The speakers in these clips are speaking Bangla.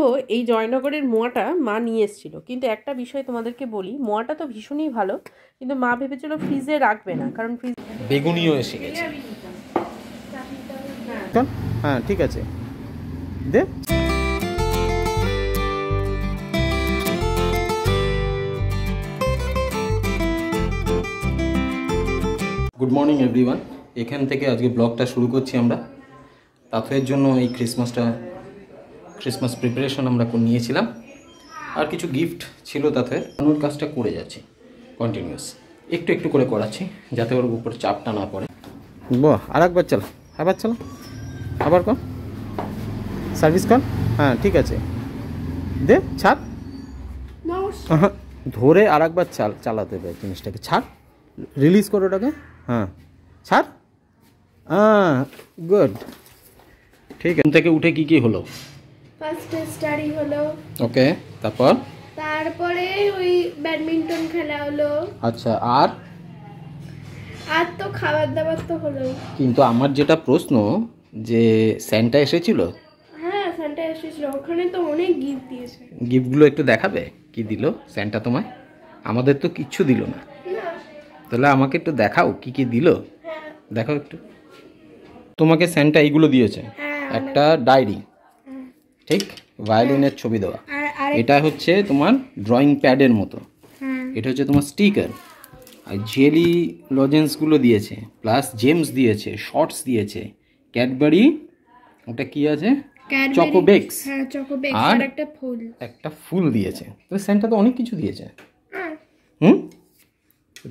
দেখো এই জয়নগরের মোয়াটা মা নিয়ে এসেছিল, কিন্তু একটা বিষয় তোমাদেরকে বলি, মোয়াটা তো ভীষণই ভালো, কিন্তু মা ভেবেছিল ফ্রিজে রাখবে না, কারণ ফ্রিজ বেগুনিও এসে গেছে। হ্যাঁ ঠিক আছে দে। গুড মর্নিং এভরিওয়ান, এখান থেকে আজকে ব্লগটা শুরু করছি আমরা। তাদের জন্য এই ক্রিসমাস প্রিপারেশন আমরা নিয়েছিলাম, আর কিছু গিফট ছিল তাতে। আমার কাজটা করে যাচ্ছি কন্টিনিউয়াস, একটু একটু করে করাচ্ছি যাতে ওর উপর চাপটা না পড়ে। বাহ, আর একবার চালা, আবার চালা, আবার কর, সার্ভিস কর। হ্যাঁ ঠিক আছে দে, ছাড়, ধরে আর একবার চালাতে হবে জিনিসটাকে। ছাড়, রিলিজ করো ওটাকে। হ্যাঁ ছাড়, গুড। ঠিক আছে, থেকে উঠে কি হলো? ফার্স্টে স্টাডি হলো। ওকে, তারপরে ওই ব্যাডমিন্টন খেলা হলো। আচ্ছা, আর তো খাবার দাবার তো হলো। কিন্তু আমার যেটা প্রশ্ন, যে স্যান্টা এসেছিল? হ্যাঁ স্যান্টা এসেছিল, ওখানে তো অনেক গিফট দিয়েছে। গিফটগুলো একটু দেখাবে, কি দিল স্যান্টা তোমায়? আমাদের তো কিচ্ছু দিল না। তাহলে আমাকে একটু দেখাও কি কি দিল, দেখাও একটু। তোমাকে স্যান্টা এইগুলো দিয়েছে, একটা ডায়েরি, ঠিক, ভায়োলিনের ছবি দেওয়া, এটা হচ্ছে তোমার ড্রয়িং প্যাডের মতো, এটা হচ্ছে তোমার স্টিকার, আর জেলি লজেন্সগুলো দিয়েছে, প্লাস জেমস দিয়েছে, শর্টস দিয়েছে, ক্যাডবেরি, ওটা কি আছে, চকোবেক্স, আর একটা ফুল দিয়েছে। তো স্যান্টা তো অনেক কিছু দিয়েছে।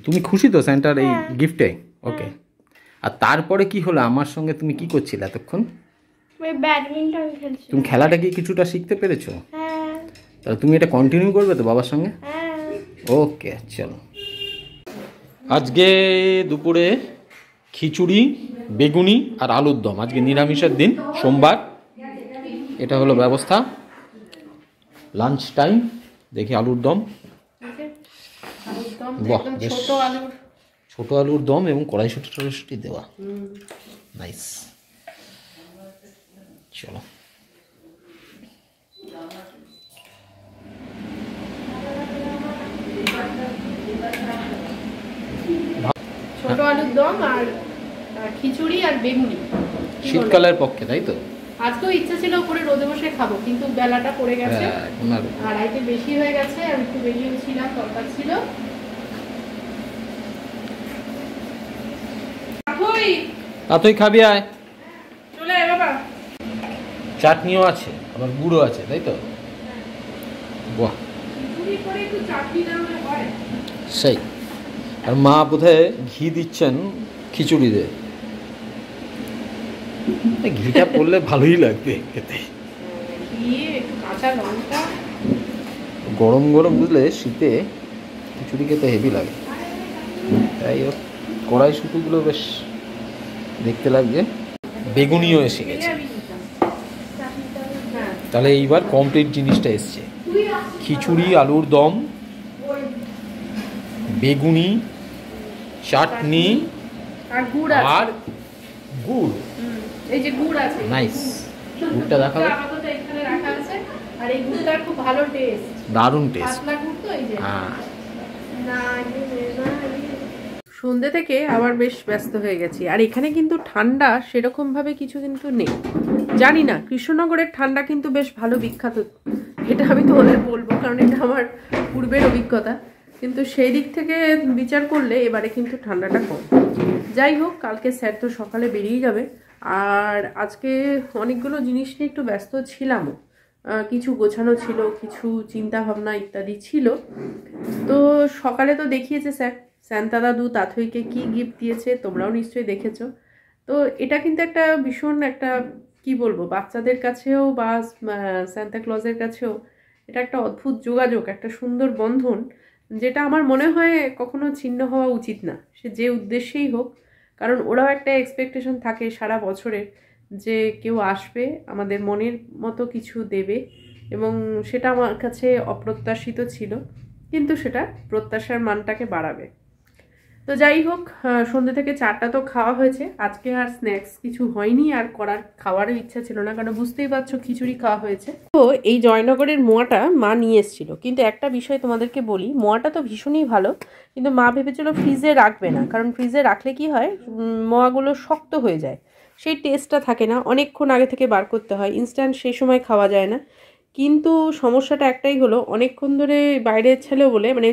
তুমি খুশি তো স্যান্টার এই গিফটে? ওকে। আর তারপরে কি হলো, আমার সঙ্গে তুমি কি করছিলে এতক্ষণ? ব্যাডমিন্টন খেলছি। তুমি খেলাটা কি কিছুটা শিখতে পেরেছো? হ্যাঁ। তাহলে তুমি এটা কন্টিনিউ করবে তো বাবার সঙ্গে? ওকে চলো। আজকে দুপুরে খিচুড়ি, বেগুনি আর আলুর দম। আজকে নিরামিষের দিন, সোমবার। এটা হলো ব্যবস্থা। লাঞ্চ টাইম, দেখি আলুর দম। বাহ, ছোট আলুর দম এবং কড়াইশুঁটি দেওয়া, নাইস। চলো, ছোট আলুর দম আর খিচুড়ি আর বেগুনি শীতকালের পক্ষে, তাই তো? আজকেও ইচ্ছা ছিল উপরে রোদে বসে খাবো, কিন্তু বেলাটা পড়ে গেছে আর আইতে বেশি হয়ে গেছে, আর একটু বেরিয়ে ছিলাম, দরকার ছিল। তুই খাবি, আয়। চলে আয় বাবা। চাটনিও আছে, আবার গুঁড়ো আছে, তাই তো? বাহ, সেই। আর মা বোধহয় ঘি দিচ্ছেন খিচুড়িতে, ঘিটা পড়লে ভালোই লাগবে খেতে। গরম গরম, বুঝলে, শীতে খিচুড়ি খেতে হেভি লাগে। তাই হোক, কড়াইশুঁটিগুলো বেশ দেখতে লাগছে। বেগুনিও এসে গেছে, তাহলে এইবার কমপ্লিট জিনিসটা এসছে। খিচুড়ি, আলুর দম, বেগুনি, চাটনি আর গুড়। এই যে গুড় আছে, নাইস। গুড়টা দেখাবো, এখানে রাখা আছে, আর এই গুড়টা খুব ভালো টেস্ট, দারুণ টেস্ট। পাতলা গুড় তো, এই যে। হ্যাঁ। সন্ধ্যে থেকে আবার বেশ ব্যস্ত হয়ে গেছি, আর এখানে কিন্তু ঠান্ডা সেরকম ভাবে কিছু কিন্তু নেই। জানি না, কৃষ্ণনগরের ঠান্ডা কিন্তু বেশ ভালো বিখ্যাত, এটা আমি তোমাদের বলবো, কারণ এটা আমার পূর্বের অভিজ্ঞতা। কিন্তু সেই দিক থেকে বিচার করলে এবারে কিন্তু ঠান্ডাটা কম। যাই হোক, কালকে স্যার তো সকালে বেরিয়ে যাবে, আর আজকে অনেকগুলো জিনিস নিয়ে একটু ব্যস্ত ছিলামও। কিছু গোছানো ছিল, কিছু চিন্তা ভাবনা ইত্যাদি ছিল। তো সকালে তো দেখিয়েছে স্যার সান্তা দাদু তাথইকে কি গিফট দিয়েছে, তোমরাও নিশ্চয়ই দেখেছো। তো এটা কিন্তু একটা ভীষণ একটা, কি বলবো, বাচ্চাদের কাছেও বা সান্তা ক্লজের কাছেও এটা একটা অদ্ভুত যোগাযোগ, একটা সুন্দর বন্ধন, যেটা আমার মনে হয় কখনো ছিন্ন হওয়া উচিত না, সে যে উদ্দেশ্যেই হোক। কারণ ওরাও একটা এক্সপেকটেশন থাকে সারা বছরের, যে কেউ আসবে, আমাদের মনের মতো কিছু দেবে, এবং সেটা আমার কাছে অপ্রত্যাশিত ছিল, কিন্তু সেটা প্রত্যাশার মানটাকে বাড়াবে। তো যাই হোক, সন্ধ্যে থেকে চাটা তো খাওয়া হয়েছে, আজকে আর স্ন্যাক্স কিছু হয়নি, আর খাওয়ারও ইচ্ছা ছিল না, কারণ বুঝতেই পারছো খিচুড়ি খাওয়া হয়েছে। তো এই জয়নগরের মোয়াটা মা নিয়ে এসেছিল, কিন্তু একটা বিষয় তোমাদেরকে বলি, মোয়াটা তো ভীষণই ভালো, কিন্তু মা ভেবেছিল ফ্রিজে রাখবে না, কারণ ফ্রিজে রাখলে কি হয়, মোয়াগুলো শক্ত হয়ে যায়, সেই টেস্টটা থাকে না, অনেকক্ষণ আগে থেকে বার করতে হয়, ইনস্ট্যান্ট সেই সময় খাওয়া যায় না। কিন্তু সমস্যাটা একটাই হলো, অনেকক্ষণ ধরে বাইরে ছিল বলে, মানে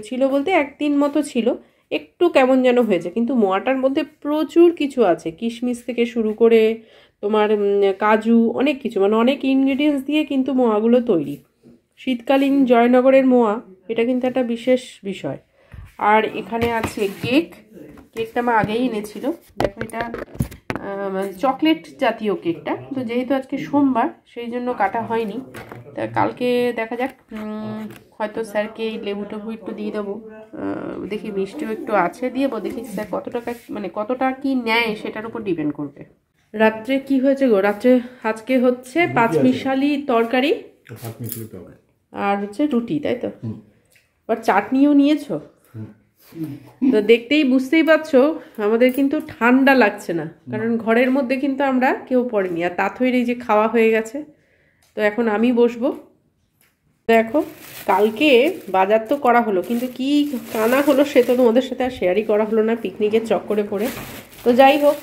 ছিল বলতে একদিন মতো ছিল, একটু কেমন যেন হয়েছে, কিন্তু মোয়াটার মধ্যে প্রচুর কিছু আছে, কিশমিশ থেকে শুরু করে তোমার কাজু, অনেক কিছু, মানে অনেক ইনগ্রিডিয়েন্টস দিয়ে কিন্তু মোয়াগুলো তৈরি। শীতকালীন জয়নগরের মোয়া, এটা কিন্তু একটা বিশেষ বিষয়। আর এখানে আছে কেকটা মা আগেই এনেছিল, দেখো এটা চকলেট জাতীয় কেকটা, তো যেহেতু আজকে সোমবার সেই জন্য কাটা হয়নি, তা কালকে দেখা যাক, হয়তো স্যারকে লেবু টেবু একটু দিয়ে দেবো, দেখি মিষ্টিও একটু আছে, দিয়ে দেবো, দেখি স্যার কতটা কি নেয় সেটার উপর ডিপেন্ড করবে। রাত্রে কি হয়েছে গো? রাত্রে আজকে হচ্ছে পাঁচমিশালি তরকারি আর হচ্ছে রুটি, তাই তো? আর চাটনিও নিয়েছো? তো দেখতেই বুঝতেই পারছো আমাদের কিন্তু ঠান্ডা লাগছে না, কারণ ঘরের মধ্যে কিন্তু আমরা কেউ পড়িনি, আর তাথইর এই যে খাওয়া হয়ে গেছে। তো এখন আমি বসবো। দেখো, কালকে বাজার তো করা হলো, কিন্তু কি কানা হলো সে তো তোমাদের সাথে আর শেয়ারই করা হলো না, পিকনিকের চক্করে পড়ে। তো যাই হোক,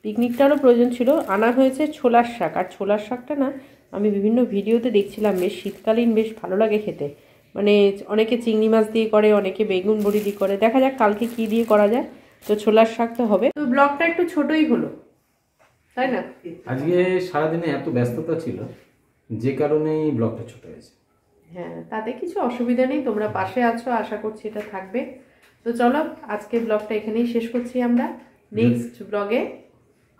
পিকনিকটারও প্রয়োজন ছিল, আনা হয়েছে ছোলার শাক, আর ছোলার শাকটা না আমি বিভিন্ন ভিডিওতে দেখছিলাম, বেশ শীতকালীন বেশ ভালো লাগে খেতে, মানে অনেকে চিংড়ি মাছ দিয়ে করে, অনেকে বেগুন বড়ি দিয়ে করে, দেখা যাক কালকে কি দিয়ে করা যায়। তো ছোলার শাক তো হবে। তো ব্লগটা একটু ছোটই হলো, তাই না? আজকে সারাদিনে এত ব্যস্ততা ছিল, যে কারণেই ব্লগটা ছোট হয়েছে। হ্যাঁ, তাতে কিছু অসুবিধা নেই, তোমরা পাশে আছো, আশা করছি এটা থাকবে। তো চলো, আজকে ব্লগটা এখানেই শেষ করছি, আমরা নেক্সট ব্লগে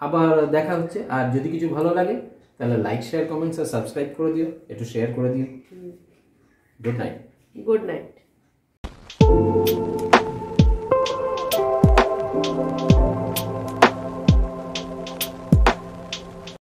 আবার দেখা হচ্ছে। আর যদি কিছু ভালো লাগে তাহলে লাইক, শেয়ার, কমেন্টস আর সাবস্ক্রাইব করে দিও, একটু শেয়ার করে দিও। Good night. Good night.